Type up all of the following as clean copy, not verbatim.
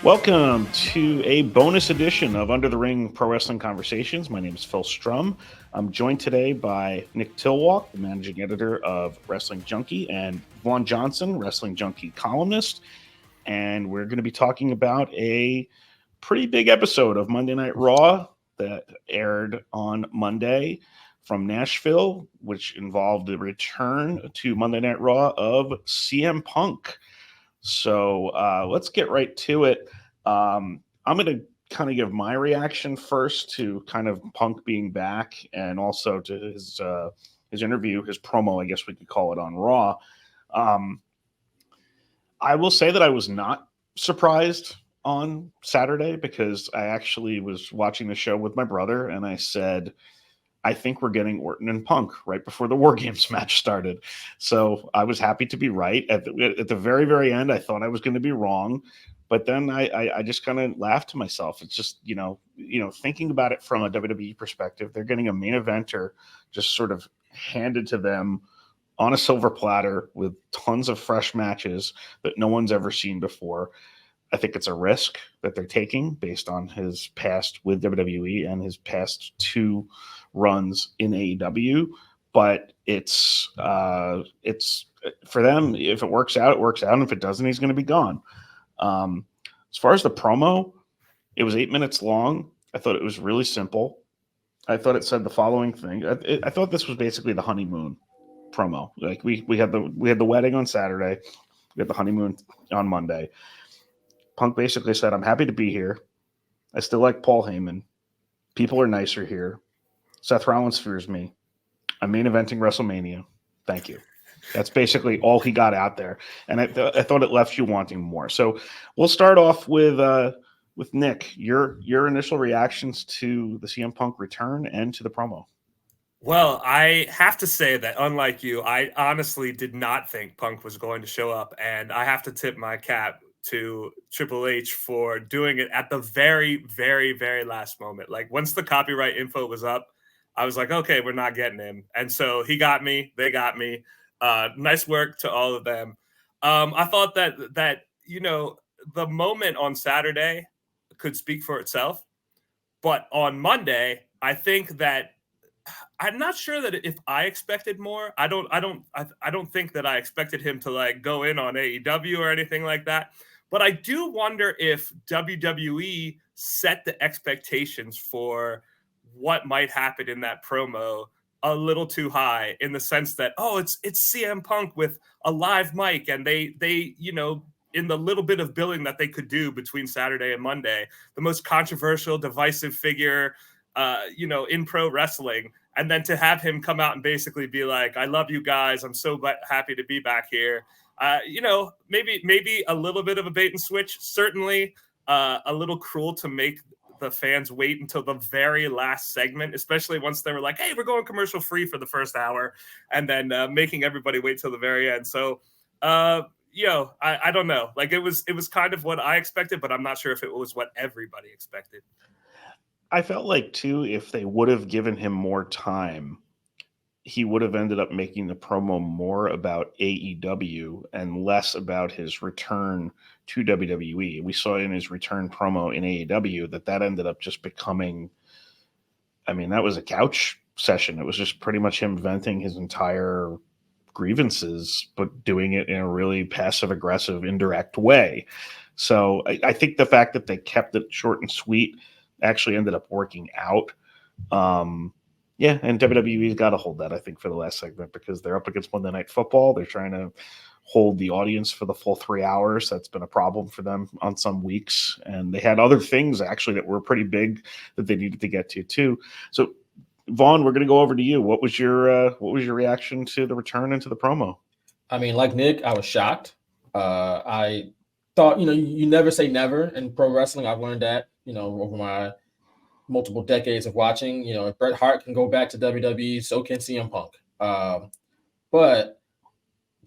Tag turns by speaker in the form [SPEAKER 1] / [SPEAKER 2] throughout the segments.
[SPEAKER 1] Welcome to a bonus edition of Under the Ring Pro Wrestling Conversations. My name is Phil Strum. I'm joined today by Nick Tylwalk, the managing editor of Wrestling Junkie, and Vaughn Johnson, Wrestling Junkie columnist. And we're going to be talking about a pretty big episode of Monday Night Raw that aired on Monday from Nashville, which involved the return to Monday Night Raw of CM Punk. So let's get right to it. I'm going to kind of give my reaction first to kind of Punk being back, and also to his interview, his promo, I guess we could call it, on Raw. I will say that I was not surprised on Saturday, because I actually was watching the show with my brother, and I said, I think we're getting Orton and Punk right before the War Games match started. So I was happy to be right. At the very, very end, I thought I was going to be wrong. But then I just kind of laughed to myself. It's just, thinking about it from a WWE perspective, they're getting a main eventer just sort of handed to them on a silver platter with tons of fresh matches that no one's ever seen before. I think it's a risk that they're taking based on his past with WWE and his past two runs in AEW. But it's for them. If it works out, it works out. And if it doesn't, he's going to be gone. As far as the promo, it was 8 minutes long. I thought it was really simple. I thought it said the following thing. I thought this was basically the honeymoon promo. Like we had the wedding on Saturday, we had the honeymoon on Monday. Punk basically said, I'm happy to be here. I still like Paul Heyman. People are nicer here. Seth Rollins fears me. I'm main eventing WrestleMania. Thank you. That's basically all he got out there. And I thought it left you wanting more. So we'll start off with Nick. Your initial reactions to the CM Punk return and to the promo.
[SPEAKER 2] Well, I have to say that, unlike you, I honestly did not think Punk was going to show up. And I have to tip my cap to Triple H for doing it at the very, very, very last moment. Like, once the copyright info was up, I was like, okay, we're not getting him. And so he got me. They got me. Nice work to all of them. I thought that the moment on Saturday could speak for itself. But on Monday, I think that I'm not sure that if I expected more. I don't think that I expected him to like go in on AEW or anything like that. But I do wonder if WWE set the expectations for what might happen in that promo a little too high, in the sense that, oh, it's CM Punk with a live mic, and they in the little bit of billing that they could do between Saturday and Monday, the most controversial, divisive figure in pro wrestling. And then to have him come out and basically be like, I love you guys. I'm so happy to be back here. Maybe a little bit of a bait and switch. Certainly a little cruel to make the fans wait until the very last segment, especially once they were like, hey, we're going commercial free for the first hour, and then making everybody wait till the very end. So, I don't know. Like, it was kind of what I expected, but I'm not sure if it was what everybody expected.
[SPEAKER 1] I felt like, too, if they would have given him more time, he would have ended up making the promo more about AEW and less about his return to WWE. We saw in his return promo in AEW that ended up just becoming, that was a couch session. It was just pretty much him venting his entire grievances, but doing it in a really passive-aggressive, indirect way. So I think the fact that they kept it short and sweet actually ended up working out. And WWE's got to hold that, I think, for the last segment, because they're up against Monday Night Football. They're trying to hold the audience for the full 3 hours. That's been a problem for them on some weeks. And they had other things, actually, that were pretty big that they needed to get to, too. So, Vaughn, we're going to go over to you. What was your reaction to the return and to the promo?
[SPEAKER 3] I mean, like Nick, I was shocked. I thought, you never say never in pro wrestling. I've learned that, over my multiple decades of watching. If Bret Hart can go back to WWE, so can CM Punk. But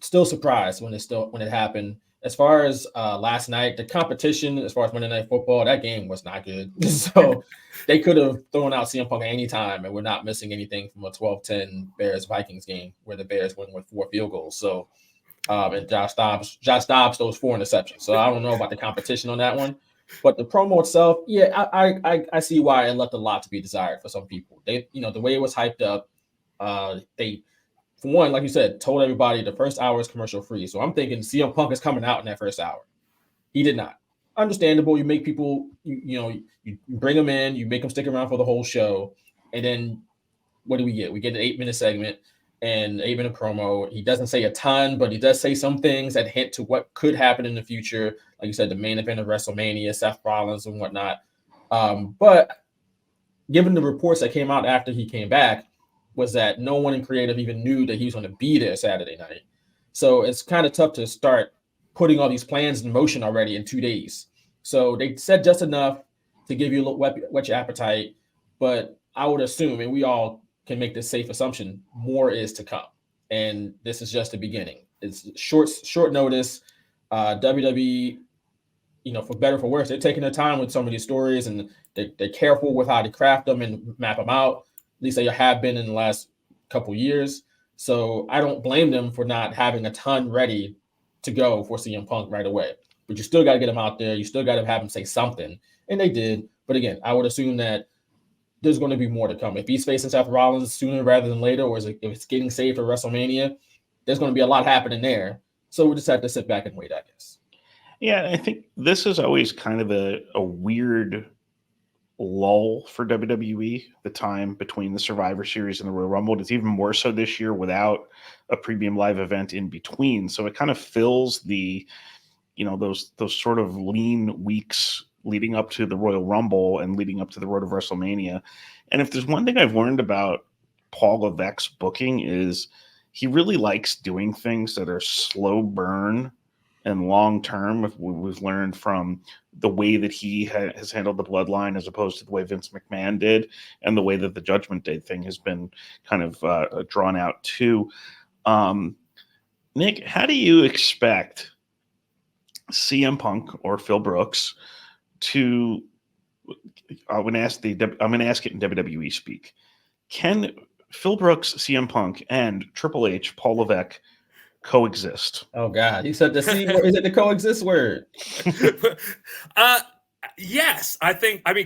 [SPEAKER 3] still surprised when it happened. As far as last night, the competition, as far as Monday Night Football, that game was not good. So they could have thrown out CM Punk at any time, and we're not missing anything from a 12-10 Bears-Vikings game where the Bears win with 4 field goals. So, and Josh Dobbs throws 4 interceptions. So I don't know about the competition on that one. But the promo itself, yeah, I see why it left a lot to be desired for some people. They, the way it was hyped up, they, for one, like you said, told everybody the first hour is commercial free. So I'm thinking CM Punk is coming out in that first hour. He did not. Understandable. You make people, you bring them in, you make them stick around for the whole show, and then what do we get? We get an 8-minute segment and 8-minute promo. He doesn't say a ton, but he does say some things that hint to what could happen in the future. Like you said, the main event of WrestleMania, Seth Rollins and whatnot. But given the reports that came out after he came back, was that no one in creative even knew that he was going to be there Saturday night. So it's kind of tough to start putting all these plans in motion already in 2 days. So they said just enough to give you a little whet your appetite, but I would assume, and we all can make this safe assumption, more is to come. And this is just the beginning. It's short notice. WWE, for better or for worse, they're taking their time with some of these stories, and they're careful with how to craft them and map them out. At least they have been in the last couple years. So I don't blame them for not having a ton ready to go for CM Punk right away. But you still got to get him out there. You still got to have him say something. And they did. But again, I would assume that there's going to be more to come. If he's facing Seth Rollins sooner rather than later, or if it's getting saved for WrestleMania, there's going to be a lot happening there. So we'll just have to sit back and wait, I guess.
[SPEAKER 1] Yeah, I think this is always kind of a weird lull for WWE, the time between the Survivor Series and the Royal Rumble. It's even more so this year without a premium live event in between. So it kind of fills the, those sort of lean weeks leading up to the Royal Rumble and leading up to the road of WrestleMania. And if there's one thing I've learned about Paul Levesque's booking, is he really likes doing things that are slow burn and long term. We've learned from the way that he has handled the bloodline as opposed to the way Vince McMahon did, and the way that the Judgment Day thing has been kind of drawn out too. Nick, how do you expect CM Punk or Phil Brooks to? I'm going to ask it in WWE speak. Can Phil Brooks, CM Punk, and Triple H, Paul Levesque coexist?
[SPEAKER 3] Oh God, he said the C word. Is it the coexist word?
[SPEAKER 2] Yes,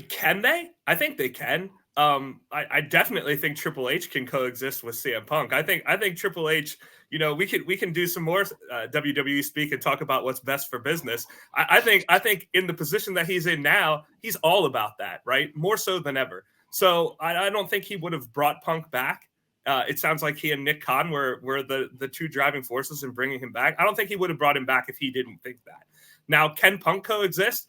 [SPEAKER 2] can they? I think they can. I definitely think Triple H can coexist with CM Punk. I think Triple H, we can do some more WWE speak and talk about what's best for business. I think in the position that he's in now, he's all about that, right? More so than ever. So I don't think he would have brought Punk back. It sounds like he and Nick Khan were the two driving forces in bringing him back. I don't think he would have brought him back if he didn't think that. Now, can Punk coexist?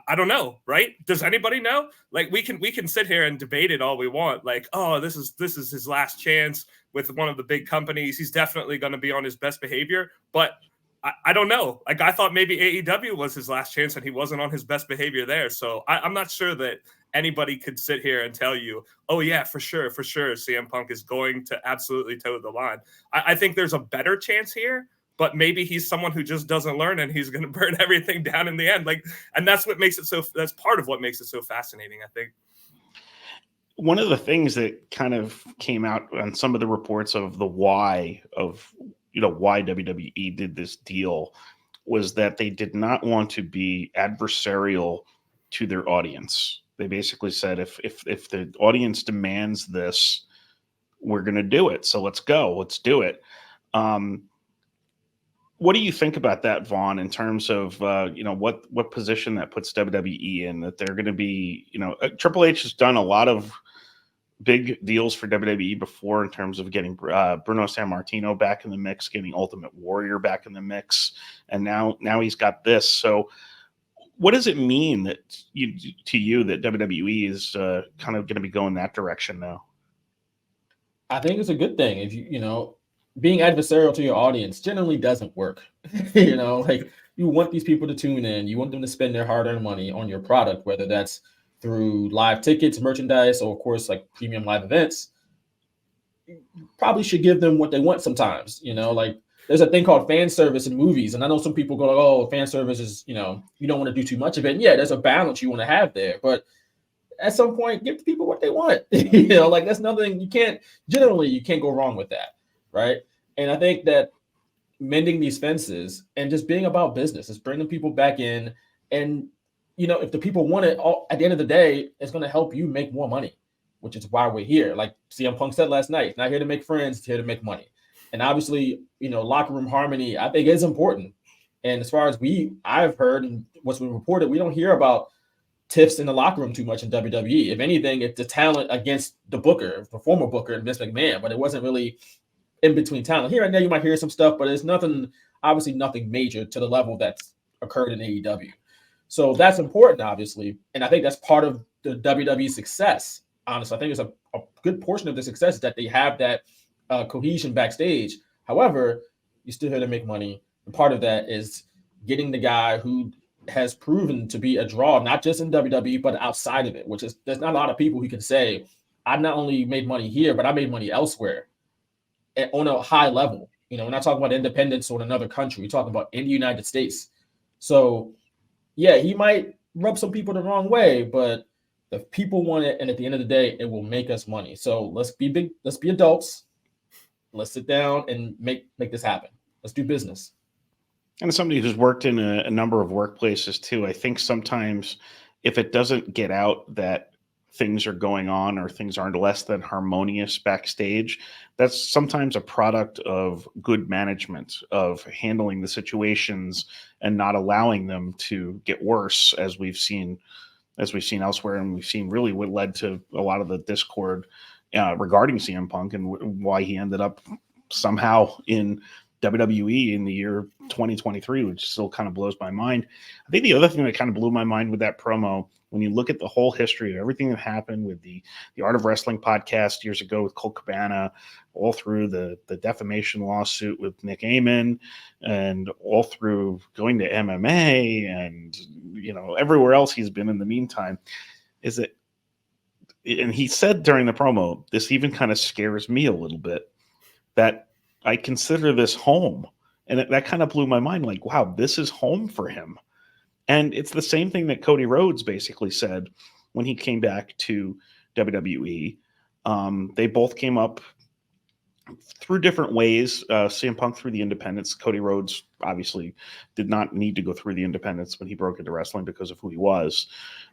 [SPEAKER 2] I don't know, right? Does anybody know? Like, we can sit here and debate it all we want. Like, oh, this is his last chance with one of the big companies. He's definitely going to be on his best behavior, but I don't know. Like, I thought maybe AEW was his last chance and he wasn't on his best behavior there. So I'm not sure that anybody could sit here and tell you, oh yeah, for sure, CM Punk is going to absolutely toe the line. I think there's a better chance here, but maybe he's someone who just doesn't learn and he's going to burn everything down in the end. And that's what makes it that's part of what makes it so fascinating, I think.
[SPEAKER 1] One of the things that kind of came out on some of the reports of the why WWE did this deal was that they did not want to be adversarial to their audience. They basically said, if the audience demands this, we're going to do it. So let's go. Let's do it. What do you think about that, Vaughn, in terms of, what position that puts WWE in, that they're going to be, Triple H has done a lot of big deals for WWE before in terms of getting Bruno Sammartino back in the mix, getting Ultimate Warrior back in the mix. And now he's got this. So what does it mean that to you that WWE is kind of going to be going that direction now?
[SPEAKER 3] I think it's a good thing. If being adversarial to your audience generally doesn't work. Like, you want these people to tune in. You want them to spend their hard-earned money on your product, whether that's through live tickets, merchandise, or of course, like premium live events. You probably should give them what they want sometimes. Like, there's a thing called fan service in movies. And I know some people go like, oh, fan service is, you don't want to do too much of it. And yeah, there's a balance you want to have there. But at some point, give the people what they want. Like, that's nothing you can't go wrong with that. Right. And I think that mending these fences and just being about business is bringing people back in. And if the people want it, at the end of the day, it's going to help you make more money, which is why we're here. Like CM Punk said last night, not here to make friends, it's here to make money. And obviously, locker room harmony, I think, is important. And as far as I've heard and what's been reported, we don't hear about tiffs in the locker room too much in WWE. If anything, it's the talent against the booker, the former booker, Vince McMahon, but it wasn't really in between talent. Here and there, you might hear some stuff, but it's obviously nothing major to the level that's occurred in AEW. So that's important, obviously. And I think that's part of the WWE success. Honestly, I think it's a good portion of the success is that they have that cohesion backstage. However, you're still here to make money. And part of that is getting the guy who has proven to be a draw, not just in WWE, but outside of it, which is there's not a lot of people who can say, I not only made money here, but I made money elsewhere on a high level. We're not talking about independence or in another country. We're talking about in the United States. So, yeah, he might rub some people the wrong way, but the people want it, and at the end of the day, it will make us money. So let's be adults. Let's sit down and make this happen. Let's do business.
[SPEAKER 1] And as somebody who's worked in a number of workplaces too, I think sometimes if it doesn't get out that things are going on or things aren't less than harmonious backstage, that's sometimes a product of good management, of handling the situations and not allowing them to get worse, as we've seen elsewhere, and we've seen really what led to a lot of the discord regarding CM Punk and why he ended up somehow in WWE in the year 2023, which still kind of blows my mind. I think the other thing that kind of blew my mind with that promo, when you look at the whole history of everything that happened with the Art of Wrestling podcast years ago with Colt Cabana, all through the defamation lawsuit with Nick Amon, and all through going to MMA and everywhere else he's been in the meantime, is that, and he said during the promo, this even kind of scares me a little bit, that I consider this home. And that kind of blew my mind. Like, wow, this is home for him. And it's the same thing that Cody Rhodes basically said when he came back to WWE. They both came up through different ways. CM Punk through the independents. Cody Rhodes obviously did not need to go through the independents when he broke into wrestling because of who he was.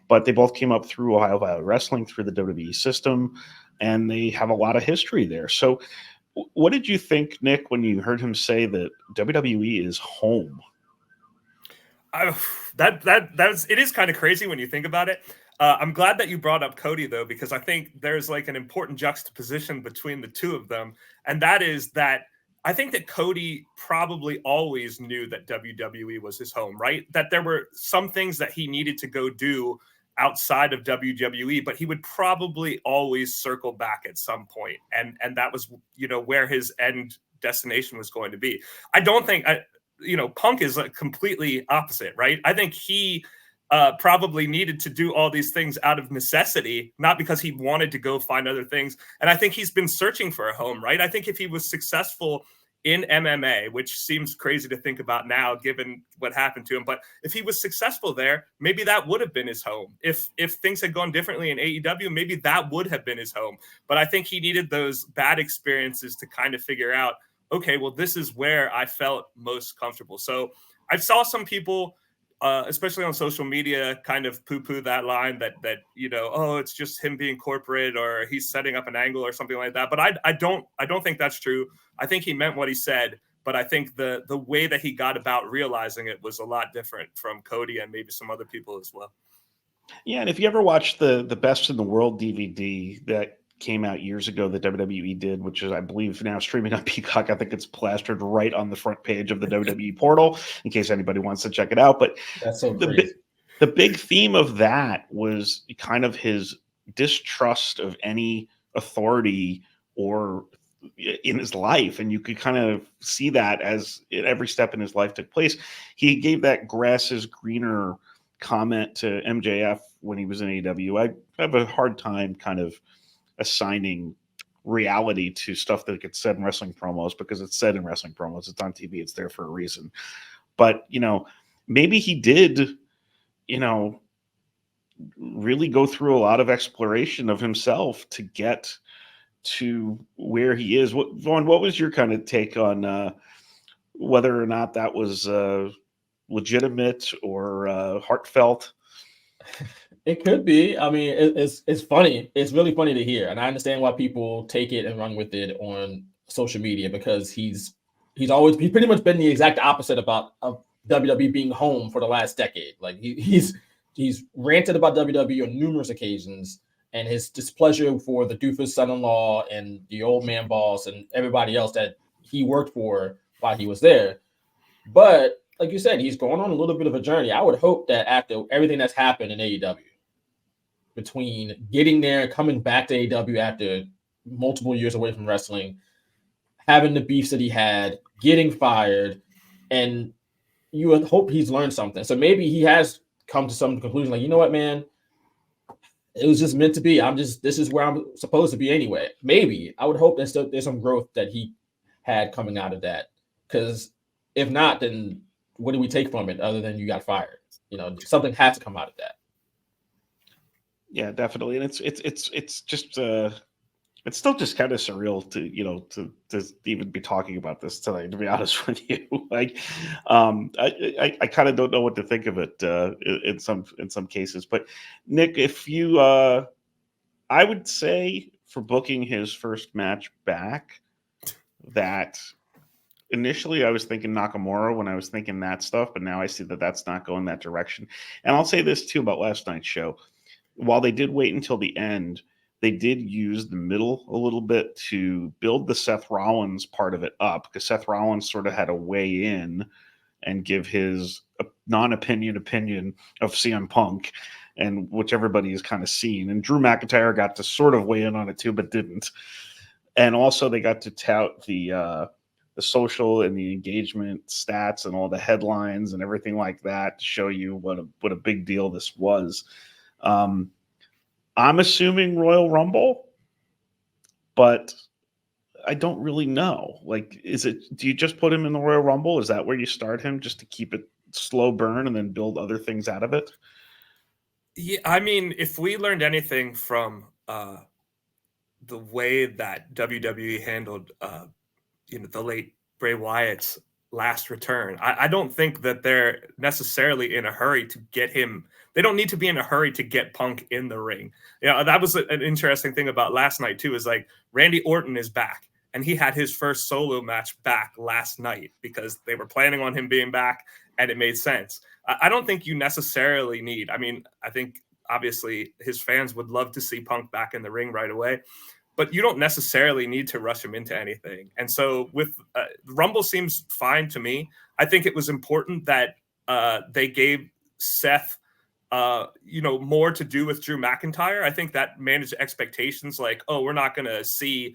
[SPEAKER 1] But they both came up through Ohio Valley Wrestling, through the WWE system, and they have a lot of history there. So what did you think, Nick, when you heard him say that WWE is home?
[SPEAKER 2] It is kind of crazy when you think about it. I'm glad that you brought up Cody, though, because I think there's like an important juxtaposition between the two of them. And that is that I think that Cody probably always knew that WWE was his home, right? That there were some things that he needed to go do outside of WWE, but he would probably always circle back at some point. And that was, where his end destination was going to be. I don't think, Punk is completely opposite, right? I think he probably needed to do all these things out of necessity, not because he wanted to go find other things. And I think he's been searching for a home, right? I think if he was successful in MMA, which seems crazy to think about now, given what happened to him, but if he was successful there, maybe that would have been his home. If things had gone differently in AEW, maybe that would have been his home. But I think he needed those bad experiences to kind of figure out, okay, well, this is where I felt most comfortable. So I saw some people, especially on social media, kind of poo-poo that line that oh, it's just him being corporate or he's setting up an angle or something like that. But I don't think that's true. I think he meant what he said, but I think the way that he got about realizing it was a lot different from Cody and maybe some other people as well.
[SPEAKER 1] Yeah, and if you ever watched the Best in the World DVD that came out years ago that WWE did, which is, I believe, now streaming on Peacock. I think it's plastered right on the front page of the WWE portal in case anybody wants to check it out. But
[SPEAKER 3] that's so crazy.
[SPEAKER 1] The big theme of that was kind of his distrust of any authority or in his life, and you could kind of see that as every step in his life took place. He gave that grass is greener comment to MJF when he was in AEW. I have a hard time kind of assigning reality to stuff that gets said in wrestling promos because it's said in wrestling promos. It's on TV. It's there for a reason. But, maybe he did, really go through a lot of exploration of himself to get to where he is. Vaughn, what was your kind of take on whether or not that was legitimate or heartfelt?
[SPEAKER 3] It could be. I mean, it's funny. It's really funny to hear, and I understand why people take it and run with it on social media because he's pretty much been the exact opposite of WWE being home for the last decade. Like he's ranted about WWE on numerous occasions, and his displeasure for the doofus son-in-law and the old man boss and everybody else that he worked for while he was there. But like you said, he's going on a little bit of a journey. I would hope that after everything that's happened in AEW, between getting there, coming back to AEW after multiple years away from wrestling, having the beefs that he had, getting fired, and you would hope he's learned something. So maybe he has come to some conclusion like, you know what, man, it was just meant to be. This is where I'm supposed to be anyway. Maybe I would hope there's some growth that he had coming out of that. Because if not, then what do we take from it other than you got fired? You know, something had to come out of that.
[SPEAKER 1] Yeah, definitely, and it's just it's still just kind of surreal to even be talking about this tonight. To be honest with you, like I kind of don't know what to think of it in some cases. But Nick, if you, I would say for booking his first match back, that initially I was thinking Nakamura when I was thinking that stuff, but now I see that that's not going that direction. And I'll say this too about last night's show. While they did wait until the end, they did use the middle a little bit to build the Seth Rollins part of it up, because Seth Rollins sort of had to weigh in and give his non-opinion opinion of CM Punk, and which everybody has kind of seen. And Drew McIntyre got to sort of weigh in on it too, but didn't. And also they got to tout the social and the engagement stats and all the headlines and everything like that to show you what a big deal this was. I'm assuming Royal Rumble, but I don't really know. Like, do you just put him in the Royal Rumble? Is that where you start him just to keep it slow burn and then build other things out of it?
[SPEAKER 2] Yeah, I mean, if we learned anything from the way that WWE handled, the late Bray Wyatt's last return, I don't think that they're necessarily in a hurry to get him. They don't need to be in a hurry to get Punk in the ring. That was an interesting thing about last night too, is like Randy Orton is back and he had his first solo match back last night because they were planning on him being back and it made sense. I don't think you necessarily need, I mean, I think obviously his fans would love to see Punk back in the ring right away, but you don't necessarily need to rush him into anything. And so with Rumble seems fine to me. I think it was important that they gave Seth more to do with Drew McIntyre. I think that managed expectations like, oh, we're not going to see,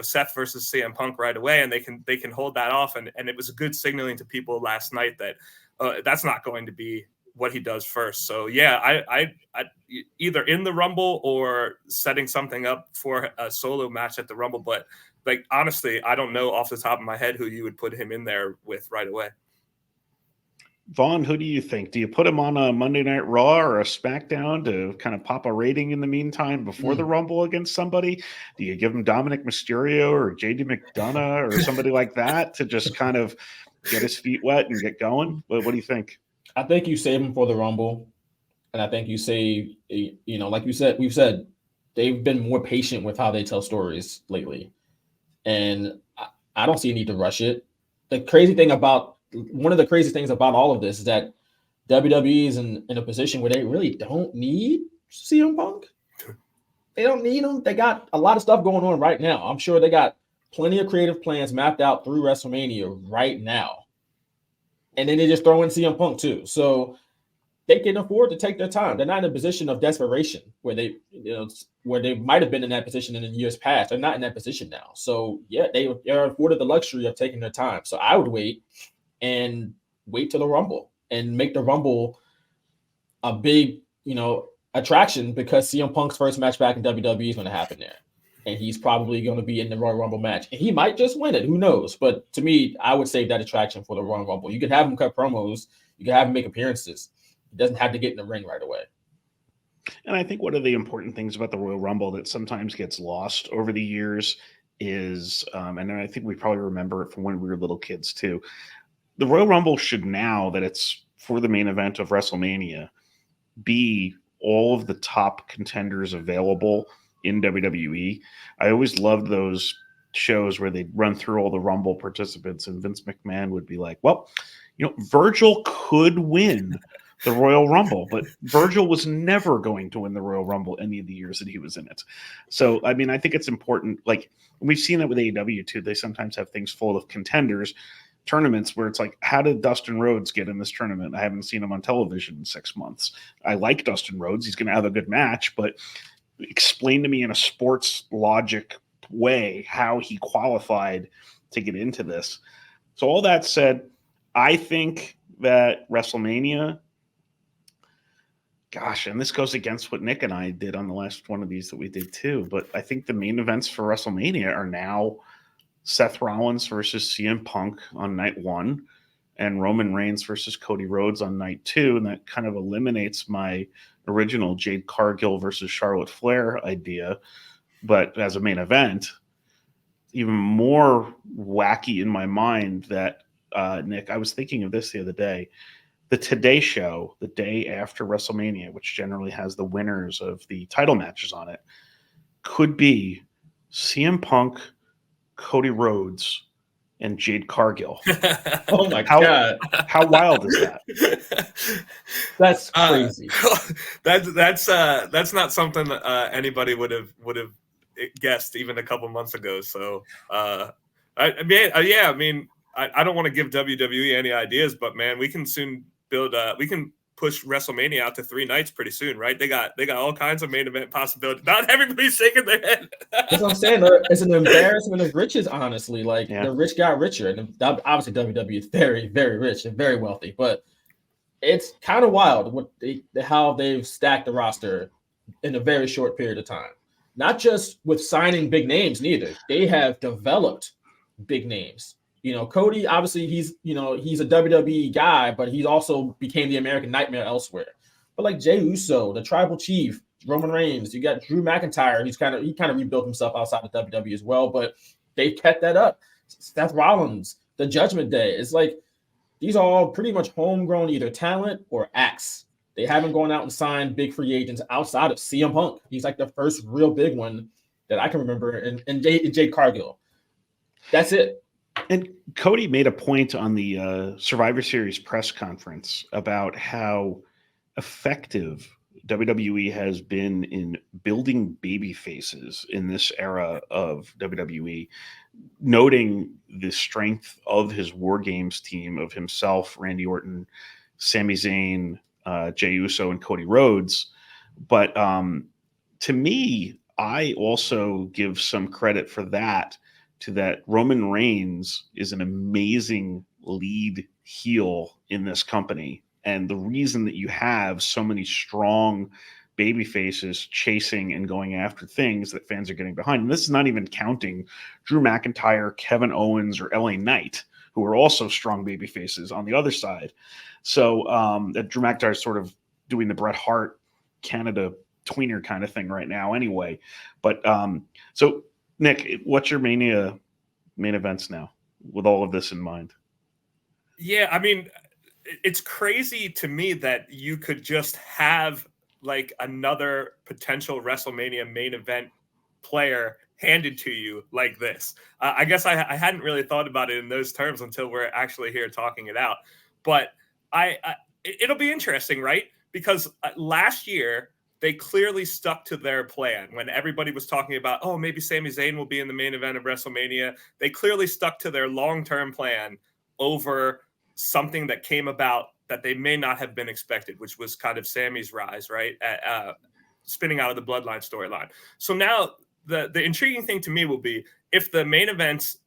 [SPEAKER 2] Seth versus CM Punk right away. And they can hold that off. And it was a good signaling to people last night that that's not going to be what he does first. So yeah, I either in the Rumble or setting something up for a solo match at the Rumble. But like, honestly, I don't know off the top of my head who you would put him in there with right away.
[SPEAKER 1] Vaughn, who do you think? Do you put him on a Monday Night Raw or a SmackDown to kind of pop a rating in the meantime before the Rumble against somebody? Do you give him Dominic Mysterio or JD McDonough or somebody like that to just kind of get his feet wet and get going? What do you think?
[SPEAKER 3] I think you save him for the Rumble. And I think you save, like you said, we've said they've been more patient with how they tell stories lately. And I don't see a need to rush it. One of the crazy things about all of this is that WWE is in a position where they really don't need CM Punk. They don't need him. They got a lot of stuff going on right now. I'm sure they got plenty of creative plans mapped out through WrestleMania right now. And then they just throw in CM Punk too. So they can afford to take their time. They're not in a position of desperation where they might have been in that position in the years past. They're not in that position now. So yeah, they're afforded the luxury of taking their time. So I would wait till the Rumble and make the Rumble a big, attraction, because CM Punk's first match back in WWE is going to happen there. And he's probably going to be in the Royal Rumble match. And he might just win it. Who knows? But to me, I would save that attraction for the Royal Rumble. You could have him cut promos. You could have him make appearances. He doesn't have to get in the ring right away.
[SPEAKER 1] And I think one of the important things about the Royal Rumble that sometimes gets lost over the years is, and I think we probably remember it from when we were little kids too, the Royal Rumble should, now that it's for the main event of WrestleMania, be all of the top contenders available in WWE. I always loved those shows where they'd run through all the Rumble participants, and Vince McMahon would be like, well, Virgil could win the Royal Rumble, but Virgil was never going to win the Royal Rumble any of the years that he was in it. So, I mean, I think it's important. Like, we've seen that with AEW too. They sometimes have things full of contenders, tournaments where it's like, how did Dustin Rhodes get in this tournament? I haven't seen him on television in 6 months. I like Dustin Rhodes. He's going to have a good match, but explain to me in a sports logic way how he qualified to get into this. So all that said, I think that WrestleMania, gosh, and this goes against what Nick and I did on the last one of these that we did too, but I think the main events for WrestleMania are now Seth Rollins versus CM Punk on night 1 and Roman Reigns versus Cody Rhodes on night 2. And that kind of eliminates my original Jade Cargill versus Charlotte Flair idea. But as a main event, even more wacky in my mind that, Nick, I was thinking of this the other day. The Today Show, the day after WrestleMania, which generally has the winners of the title matches on it, could be CM Punk, Cody Rhodes, and Jade Cargill.
[SPEAKER 3] Oh my God.
[SPEAKER 1] How wild is that?
[SPEAKER 3] That's crazy.
[SPEAKER 2] That's not something that anybody would have guessed even a couple months ago. So I don't want to give WWE any ideas, but man, we can soon we can push WrestleMania out to 3 nights pretty soon, right? They got all kinds of main event possibilities. Not everybody's shaking their head.
[SPEAKER 3] That's what I'm saying. It's an embarrassment of riches, honestly. Like, the rich got richer, and obviously WWE is very, very rich and very wealthy. But it's kind of wild how they've stacked the roster in a very short period of time. Not just with signing big names, neither. They have developed big names. Cody, obviously, he's a WWE guy, but he also became the American Nightmare elsewhere. But like Jey Uso, the Tribal Chief, Roman Reigns, you got Drew McIntyre. He kind of rebuilt himself outside of WWE as well, but they kept that up. Seth Rollins, the Judgment Day. It's like these are all pretty much homegrown either talent or acts. They haven't gone out and signed big free agents outside of CM Punk. He's like the first real big one that I can remember, and Jade Cargill. That's it.
[SPEAKER 1] And Cody made a point on the Survivor Series press conference about how effective WWE has been in building baby faces in this era of WWE, noting the strength of his War Games team of himself, Randy Orton, Sami Zayn, Jey Uso, and Cody Rhodes. But to me, I also give some credit for that to that Roman Reigns is an amazing lead heel in this company. And the reason that you have so many strong baby faces chasing and going after things that fans are getting behind, and this is not even counting Drew McIntyre, Kevin Owens, or LA Knight, who are also strong baby faces on the other side. So that Drew McIntyre is sort of doing the Bret Hart Canada tweener kind of thing right now anyway. But so Nick, what's your main events now with all of this in mind?
[SPEAKER 2] Yeah, I mean, it's crazy to me that you could just have like another potential WrestleMania main event player handed to you like this. I guess I hadn't really thought about it in those terms until we're actually here talking it out. But it'll be interesting, right? Because last year, they clearly stuck to their plan when everybody was talking about, oh, maybe Sami Zayn will be in the main event of WrestleMania. They clearly stuck to their long-term plan over something that came about that they may not have been expected, which was kind of Sami's rise, right? Spinning out of the Bloodline storyline. So now the intriguing thing to me will be if the main events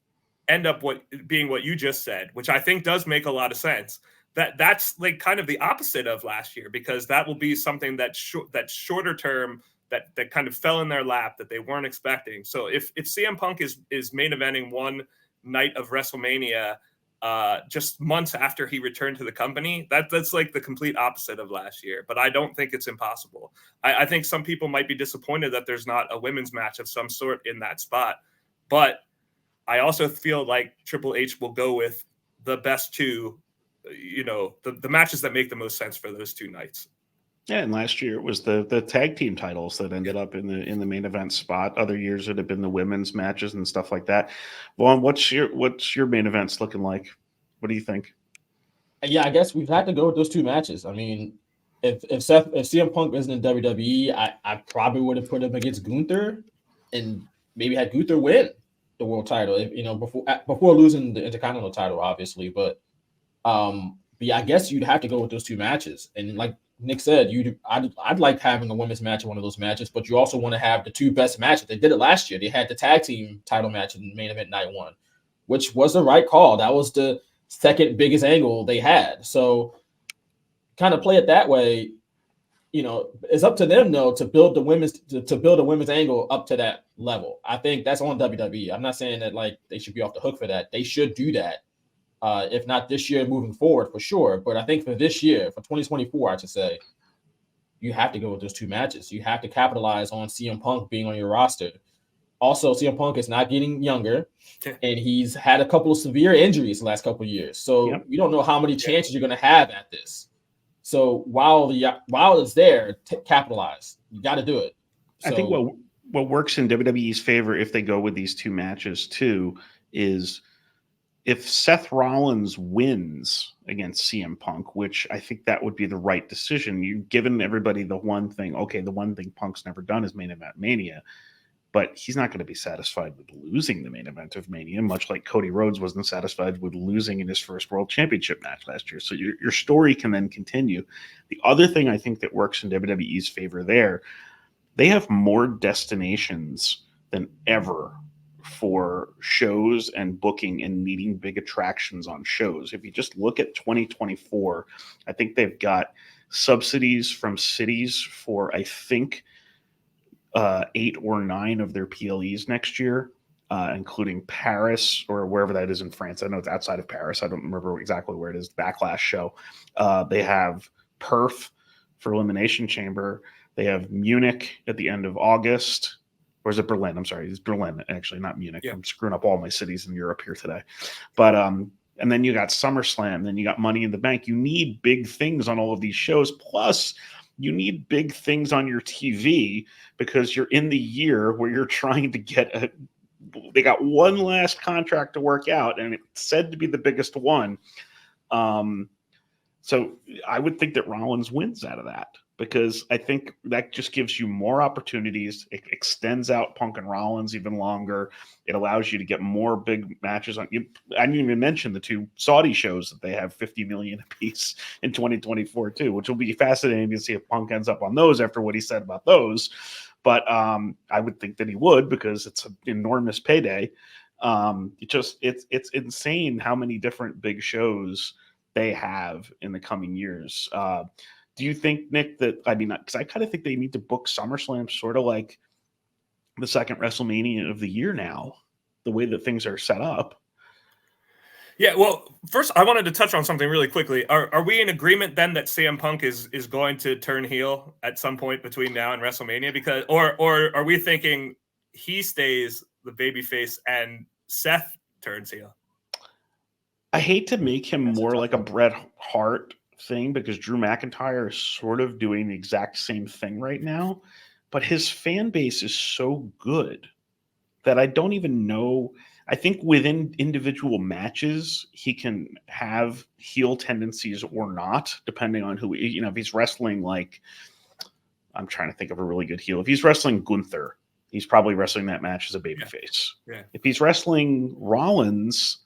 [SPEAKER 2] end up being what you just said, which I think does make a lot of sense. That's like kind of the opposite of last year, because that will be something that's shorter term that kind of fell in their lap that they weren't expecting. So if CM Punk is main eventing one night of WrestleMania just months after he returned to the company, that's like the complete opposite of last year. But I don't think it's impossible. I think some people might be disappointed that there's not a women's match of some sort in that spot. But I also feel like Triple H will go with the best two, the matches that make the most sense for those 2 nights.
[SPEAKER 1] Yeah, and last year it was the tag team titles that ended up in the main event spot. Other years it had been the women's matches and stuff like that. Vaughn, what's your main events looking like? What do you think?
[SPEAKER 3] Yeah, I guess we've had to go with those two matches. I mean, if CM Punk isn't in WWE, I probably would have put him against Gunther and maybe had Gunther win the world title, before losing the Intercontinental title, obviously. But yeah, I guess you'd have to go with those two matches. And like Nick said, I'd like having a women's match in one of those matches, but you also want to have the two best matches. They did it last year. They had the tag team title match in main event night one, which was the right call. That was the second biggest angle they had. So kind of play it that way. It's up to them though to build the build a women's angle up to that level. I think that's on WWE. I'm not saying that like they should be off the hook for that. They should do that. If not this year, moving forward for sure. But I think for this year, for 2024, I should say, you have to go with those two matches. You have to capitalize on CM Punk being on your roster. Also, CM Punk is not getting younger, and he's had a couple of severe injuries the last couple of years. So you don't know how many chances you're going to have at this. So while it's there, capitalize. You got to do it. So,
[SPEAKER 1] I think what works in WWE's favor if they go with these two matches too is if Seth Rollins wins against CM Punk, which I think that would be the right decision. You've given everybody the one thing. Okay, the one thing Punk's never done is main event Mania. But he's not going to be satisfied with losing the main event of Mania, much like Cody Rhodes wasn't satisfied with losing in his first World Championship match last year. So your story can then continue. The other thing I think that works in WWE's favor there, they have more destinations than ever for shows and booking and meeting big attractions on shows. If you just look at 2024, I think they've got subsidies from cities for, I think, 8 or 9 of their PLEs next year, including Paris or wherever that is in France. I know it's outside of Paris. I don't remember exactly where it is. Backlash show. They have Perth for Elimination Chamber. They have Munich at the end of August. Or is it Berlin? I'm sorry. It's Berlin, actually, not Munich. Yeah. I'm screwing up all my cities in Europe here today. But and then you got SummerSlam. Then you got Money in the Bank. You need big things on all of these shows. Plus, you need big things on your TV because you're in the year where you're trying to get they got one last contract to work out, and it's said to be the biggest one. So I would think that Rollins wins out of that because I think that just gives you more opportunities. It extends out Punk and Rollins even longer. It allows you to get more big matches on you. I didn't even mention the two Saudi shows that they have 50 million apiece in 2024 too, which will be fascinating to see if Punk ends up on those after what he said about those. But I would think that he would because it's an enormous payday. It's insane how many different big shows they have in the coming years. Do you think, Nick, that, I mean, because I kind of think they need to book SummerSlam sort of like the second WrestleMania of the year now, the way that things are set up?
[SPEAKER 2] Yeah, well, first I wanted to touch on something really quickly. Are we in agreement then that CM Punk is going to turn heel at some point between now and WrestleMania? Because or are we thinking he stays the babyface and Seth turns heel?
[SPEAKER 1] I hate to make him more like a Bret Hart thing because Drew McIntyre is sort of doing the exact same thing right now, but his fan base is so good that I don't even know. I think within individual matches, he can have heel tendencies or not, depending on who, if he's wrestling like, I'm trying to think of a really good heel. If he's wrestling Gunther, he's probably wrestling that match as a babyface.
[SPEAKER 2] Yeah.
[SPEAKER 1] If he's wrestling Rollins,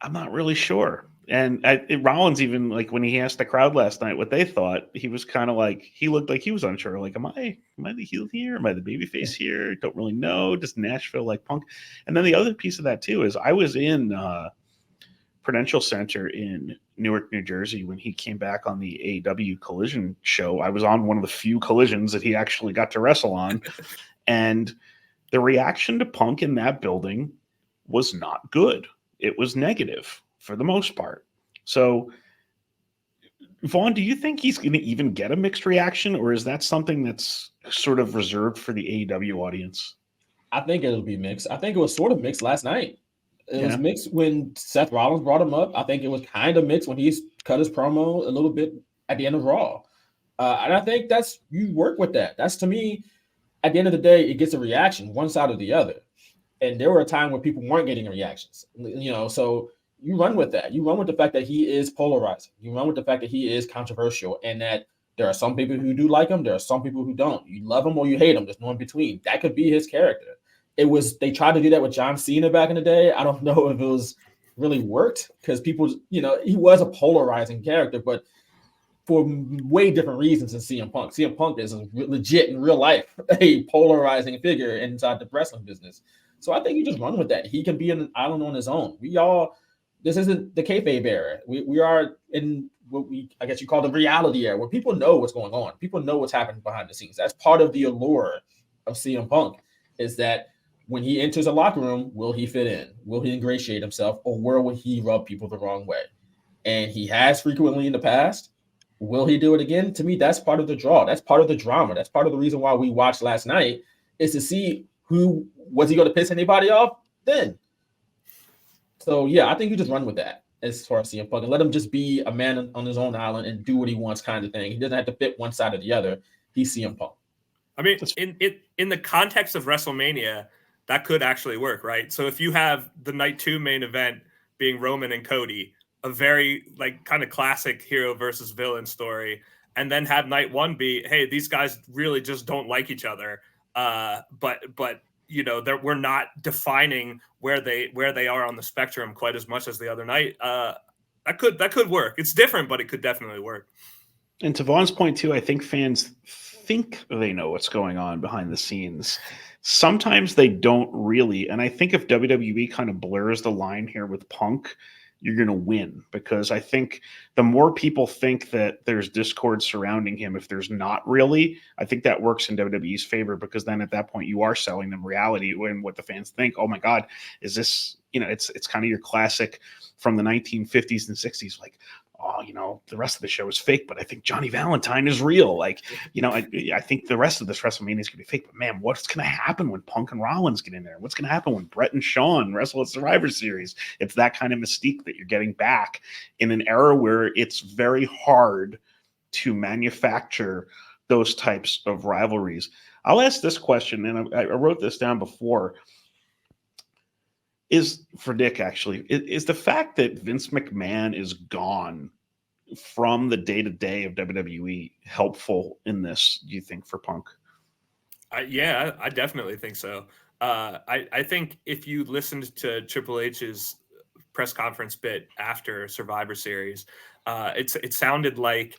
[SPEAKER 1] I'm not really sure. And Rollins, even like when he asked the crowd last night what they thought, he was kind of like, he looked like he was unsure. Like, am I the heel here? Am I the babyface here? Don't really know. Just Nashville like Punk. And then the other piece of that too is I was in Prudential Center in Newark, New Jersey when he came back on the AEW Collision show. I was on one of the few collisions that he actually got to wrestle on. And the reaction to Punk in that building was not good. It was negative for the most part. So, Vaughn, do you think he's going to even get a mixed reaction, or is that something that's sort of reserved for the AEW audience?
[SPEAKER 3] I think it'll be mixed. I think it was sort of mixed last night. It was mixed when Seth Rollins brought him up. I think it was kind of mixed when he cut his promo a little bit at the end of Raw. And I think you work with that. That's, to me, at the end of the day, it gets a reaction, one side or the other. And there were a time where people weren't getting reactions, so you run with that. You run with the fact that he is polarizing. You run with the fact that he is controversial, and that there are some people who do like him. There are some people who don't. You love him or you hate him. There's no in between. That could be his character. They tried to do that with John Cena back in the day. I don't know if it was really worked, because people, he was a polarizing character, but for way different reasons than CM Punk. CM Punk is legit in real life, a polarizing figure inside the wrestling business. So I think you just run with that. He can be an island on his own. This isn't the kayfabe era. We are in what I guess you call the reality era, where people know what's going on. People know what's happening behind the scenes. That's part of the allure of CM Punk, is that when he enters a locker room, will he fit in? Will he ingratiate himself, or will he rub people the wrong way? And he has frequently in the past. Will he do it again? To me, that's part of the draw. That's part of the drama. That's part of the reason why we watched last night, is to see who was he going to piss anybody off then. So yeah, I think you just run with that as far as CM Punk, and let him just be a man on his own island and do what he wants, kind of thing. He doesn't have to fit one side or the other. He's CM Punk.
[SPEAKER 2] I mean, in the context of WrestleMania, that could actually work, right? So if you have the night 2 main event being Roman and Cody, a very kind of classic hero versus villain story, and then have night 1 be, hey, these guys really just don't like each other, but we're not defining where they are on the spectrum quite as much as the other night. That could work. It's different, but it could definitely work.
[SPEAKER 1] And to Vaughn's point too, I think fans think they know what's going on behind the scenes. Sometimes they don't really. And I think if WWE kind of blurs the line here with Punk, you're going to win, because I think the more people think that there's discord surrounding him, if there's not really, I think that works in WWE's favor, because then at that point you are selling them reality when what the fans think. Oh my God, is this, it's kind of your classic from the 1950s and 60s, like, oh, the rest of the show is fake, but I think Johnny Valentine is real. I think the rest of this WrestleMania is going to be fake, but man, what's going to happen when Punk and Rollins get in there? What's going to happen when Brett and Shawn wrestle at Survivor Series? It's that kind of mystique that you're getting back in an era where it's very hard to manufacture those types of rivalries. I'll ask this question, and I wrote this down before. Is for Nick, actually, is the fact that Vince McMahon is gone from the day-to-day of WWE helpful in this, do you think, for Punk?
[SPEAKER 2] Yeah, I definitely think so. I think if you listened to Triple H's press conference bit after Survivor Series, it sounded like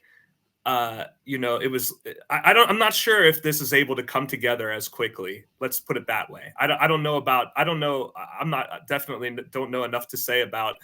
[SPEAKER 2] it was. I'm not sure if this is able to come together as quickly. Let's put it that way. I don't know. I'm not definitely don't know enough to say about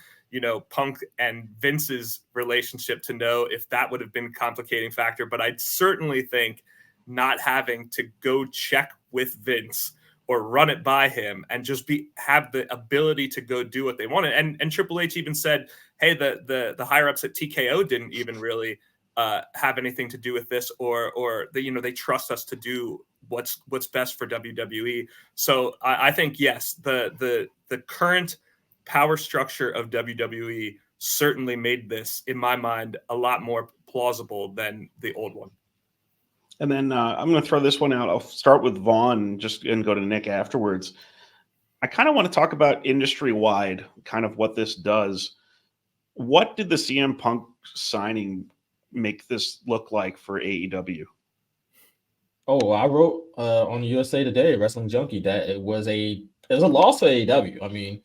[SPEAKER 2] Punk and Vince's relationship to know if that would have been a complicating factor. But I certainly think not having to go check with Vince or run it by him and just have the ability to go do what they wanted. And Triple H even said, hey, the higher ups at TKO didn't even really have anything to do with this, or they trust us to do what's best for WWE. So I think yes, the current power structure of WWE certainly made this, in my mind, a lot more plausible than the old one.
[SPEAKER 1] And then I'm going to throw this one out. I'll start with Vaughn and go to Nick afterwards. I kind of want to talk about industry-wide, kind of what this does. What did the CM Punk signing make this look like for AEW?
[SPEAKER 3] Oh, I wrote on USA Today, Wrestling Junkie, that it was a loss for AEW. I mean,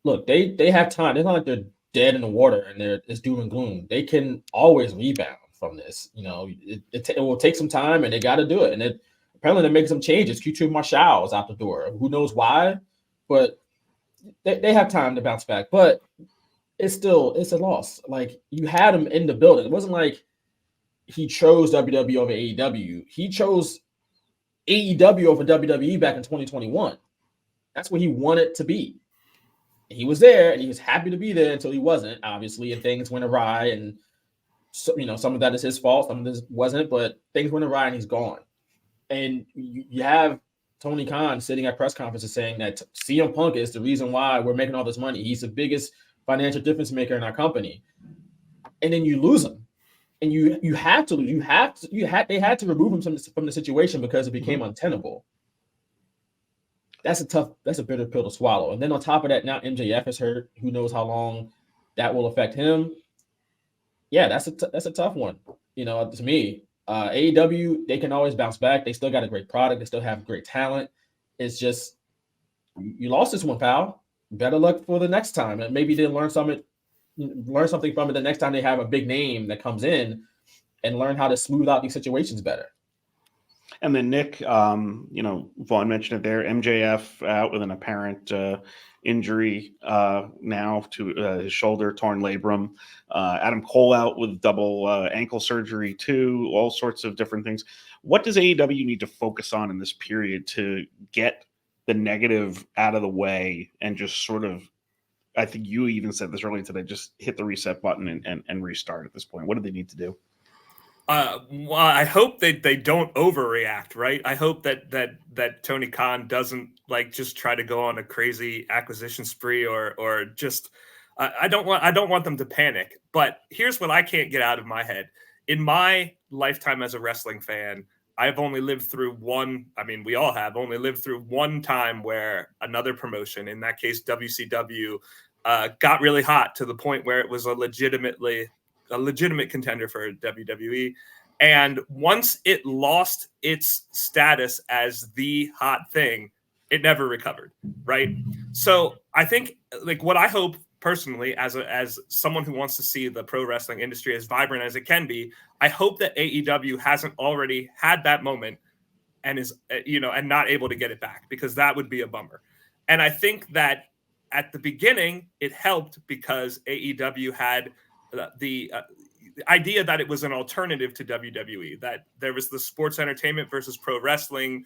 [SPEAKER 3] look, they have time. It's not like they're dead in the water and it's doom and gloom. They can always rebound from this. It will take some time, and they got to do it. And apparently they're making some changes. Q2 Marshall is out the door. Who knows why? But they have time to bounce back. But it's a loss. Like, you had him in the building. It wasn't like he chose WWE over AEW. He chose AEW over WWE back in 2021. That's what he wanted to be. He was there, and he was happy to be there until he wasn't, obviously, and things went awry. And so, some of that is his fault, some of this wasn't, but things went awry, and he's gone. And you have Tony Khan sitting at press conferences saying that CM Punk is the reason why we're making all this money. He's the biggest financial difference maker in our company. And then you lose him. and they had to remove him from the situation because it became untenable. That's a bitter pill to swallow. And then on top of that, now MJF is hurt. Who knows how long that will affect him? Yeah, that's a tough one. To me, AEW, they can always bounce back. They still got a great product. They still have great talent. It's just you lost this one, pal. Better luck for the next time, and maybe they learn something from it the next time they have a big name that comes in, and learn how to smooth out these situations better.
[SPEAKER 1] And then Nick, Vaughn mentioned it there. MJF out with an apparent injury now to his shoulder, torn labrum. Adam Cole out with double ankle surgery too. All sorts of different things. What does AEW need to focus on in this period to get the negative out of the way and just sort of? I think you even said this earlier today. Just hit the reset button and restart at this point. What do they need to do?
[SPEAKER 2] Well, I hope they don't overreact, right? I hope that Tony Khan doesn't just try to go on a crazy acquisition spree or just I don't want them to panic. But here's what I can't get out of my head. In my lifetime as a wrestling fan, I've only lived through one. I mean, we all have only lived through one time where another promotion, in that case WCW, got really hot to the point where it was a legitimate contender for WWE. And once it lost its status as the hot thing, it never recovered, right? So I think what I hope personally, as someone who wants to see the pro wrestling industry as vibrant as it can be, I hope that AEW hasn't already had that moment and is, and not able to get it back, because that would be a bummer. And I think that at the beginning, it helped because AEW had the idea that it was an alternative to WWE, that there was the sports entertainment versus pro wrestling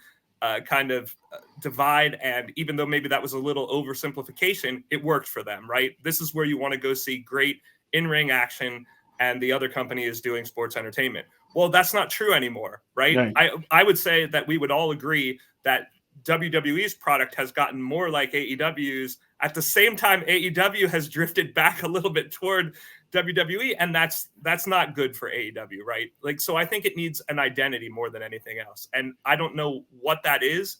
[SPEAKER 2] kind of divide. And even though maybe that was a little oversimplification, it worked for them, right? This is where you want to go see great in-ring action, and the other company is doing sports entertainment. Well, that's not true anymore, right? I would say that we would all agree that WWE's product has gotten more like AEW's. At the same time, AEW has drifted back a little bit toward WWE, and that's not good for AEW, right? So I think it needs an identity more than anything else. And I don't know what that is,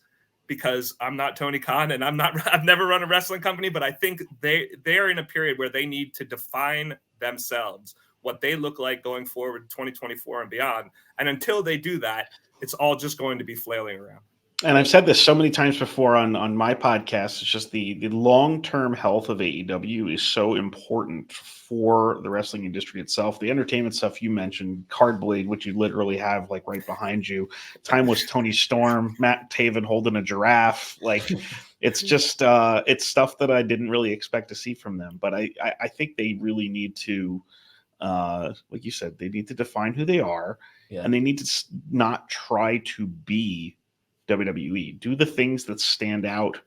[SPEAKER 2] because I'm not Tony Khan and I've never run a wrestling company, but I think they're in a period where they need to define themselves, what they look like going forward 2024 and beyond. And until they do that, it's all just going to be flailing around.
[SPEAKER 1] And I've said this so many times before on my podcast. It's just the long-term health of AEW is so important for the wrestling industry itself. The entertainment stuff you mentioned, Cardblade, which you literally have right behind you. Timeless Tony Storm, Matt Taven holding a giraffe. It's just it's stuff that I didn't really expect to see from them. But I think they really need to, like you said, they need to define who they are, and they need to not try to be WWE. Do the things that stand out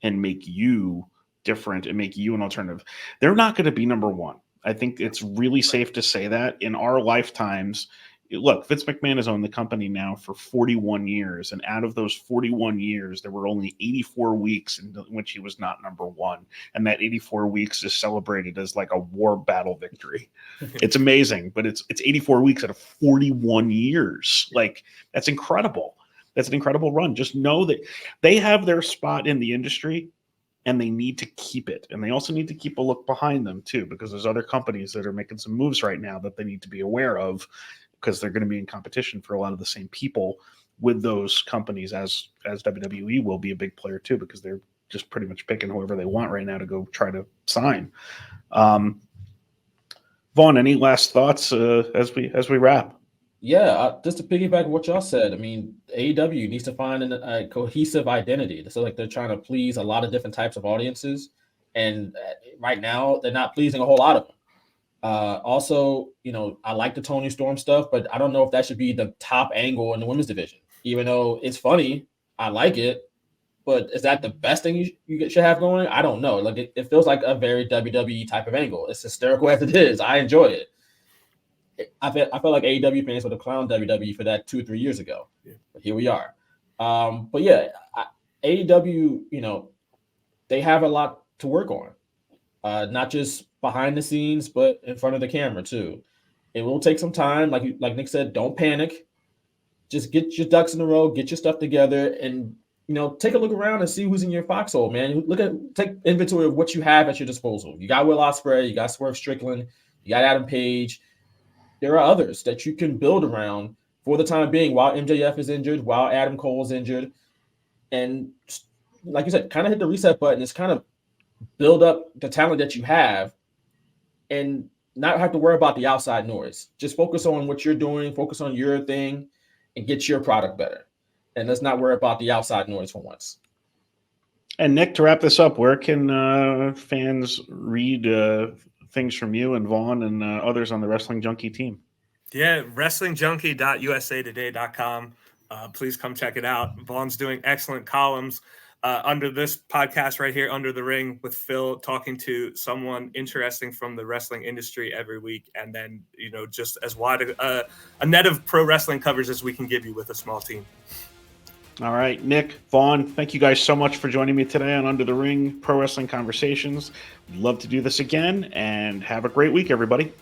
[SPEAKER 1] and make you different and make you an alternative. They're not going to be number one. I think it's really safe to say that in our lifetimes. Look, Vince McMahon has owned the company now for 41 years, and out of those 41 years, there were only 84 weeks in which he was not number one, and that 84 weeks is celebrated as like a war battle victory. It's amazing, but it's 84 weeks out of 41 years. That's incredible. That's an incredible run. Just know that they have their spot in the industry, and they need to keep it. And they also need to keep a look behind them too, because there's other companies that are making some moves right now that they need to be aware of, because they're going to be in competition for a lot of the same people with those companies as WWE will be a big player too, because they're just pretty much picking whoever they want right now to go try to sign. Vaughn, any last thoughts as we wrap?
[SPEAKER 3] Yeah, just to piggyback what y'all said, I mean, AEW needs to find a cohesive identity. So they're trying to please a lot of different types of audiences, and right now they're not pleasing a whole lot of them. Also, I like the Tony Storm stuff, but I don't know if that should be the top angle in the women's division. Even though it's funny, I like it, but is that the best thing you should have going? I don't know. It feels like a very WWE type of angle. It's hysterical as it is. I enjoy it. I felt like AEW fans would have clowned WWE for that 2 or 3 years ago. Yeah. But here we are. But yeah, AEW, they have a lot to work on, not just behind the scenes, but in front of the camera too. It will take some time. Like Nick said, don't panic. Just get your ducks in a row, get your stuff together, and take a look around and see who's in your foxhole, man. Take inventory of what you have at your disposal. You got Will Ospreay, you got Swerve Strickland, you got Adam Page. There are others that you can build around for the time being while MJF is injured, while Adam Cole's injured. And like you said, kind of hit the reset button. It's kind of build up the talent that you have and not have to worry about the outside noise. Just focus on what you're doing, focus on your thing, and get your product better. And let's not worry about the outside noise for once.
[SPEAKER 1] And Nick, to wrap this up, where can fans read things from you and Vaughn and others on the Wrestling Junkie team?
[SPEAKER 2] Yeah, wrestlingjunkie.usatoday.com. Please come check it out. Vaughn's doing excellent columns under this podcast right here, Under the Ring, with Phil talking to someone interesting from the wrestling industry every week. And then, just as wide a net of pro wrestling coverage as we can give you with a small team.
[SPEAKER 1] All right, Nick, Vaughn, thank you guys so much for joining me today on Under the Ring Pro Wrestling Conversations. We'd love to do this again, and have a great week, everybody.